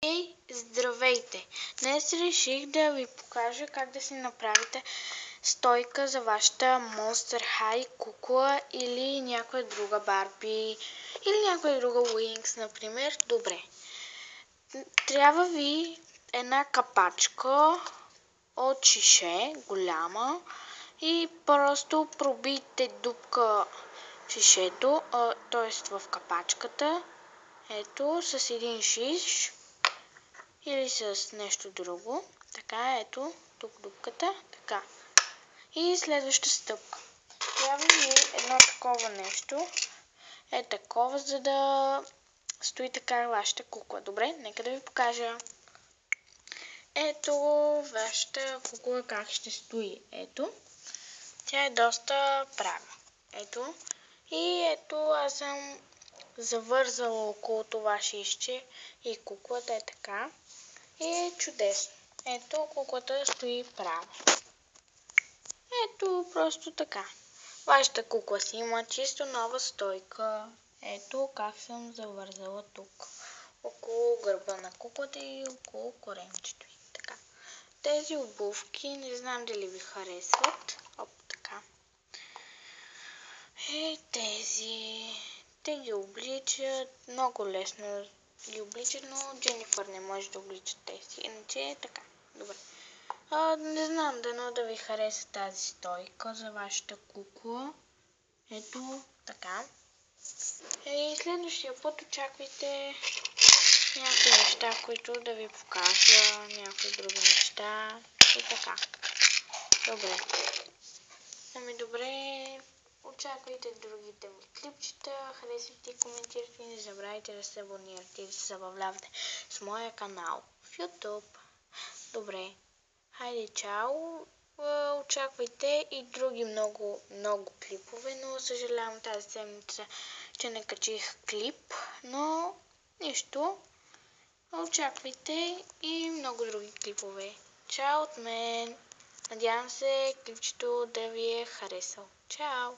Ей, здравейте! Днес реших да ви покажа как да си направите стойка за вашата Monster High кукла или някоя друга Барби или някоя друга Wings, например. Добре. Трябва ви една капачка от шише, голяма, и просто пробийте дупка в шишето, т.е. в капачката. Ето, с един шиш или с нещо друго. Така, ето, тук дупката, така. И следваща стъпка. Трябва ви едно такова нещо. Е такова, за да стои така вашата кукла. Добре, нека да ви покажа. Ето вашата кукла как ще стои. Ето. Тя е доста права. Ето. И ето аз съм завързала около това шишче и куклата е така. И е чудесно. Ето куклата стои права. Ето просто така. Вашата кукла си има чисто нова стойка. Ето как съм завързала тук. Около гърба на куклата и около коремчето й. Така. Тези обувки не знам дали ви харесват. Оп, така. Тези. Те ги обличат. Много лесно ги обличат, но Дженифър не може да облича тези. Иначе е така. Добре. Не знам, дано да ви хареса тази стойка за вашата кукла. Ето така. И следващия път очаквайте някои неща, които да ви покажа, някои други неща и така. Добре. Добре. Очаквайте другите ми клипчета, харесвайте и коментирайте и не забравяйте да се абонирате и да се забавлявате с моя канал в YouTube. Добре, хайде чао, очаквайте и други много клипове, но съжалявам тази седмица, че не качих клип, но нищо, очаквайте и много други клипове. Чао от мен! Надявам се клипчето да ви е харесал. Чао!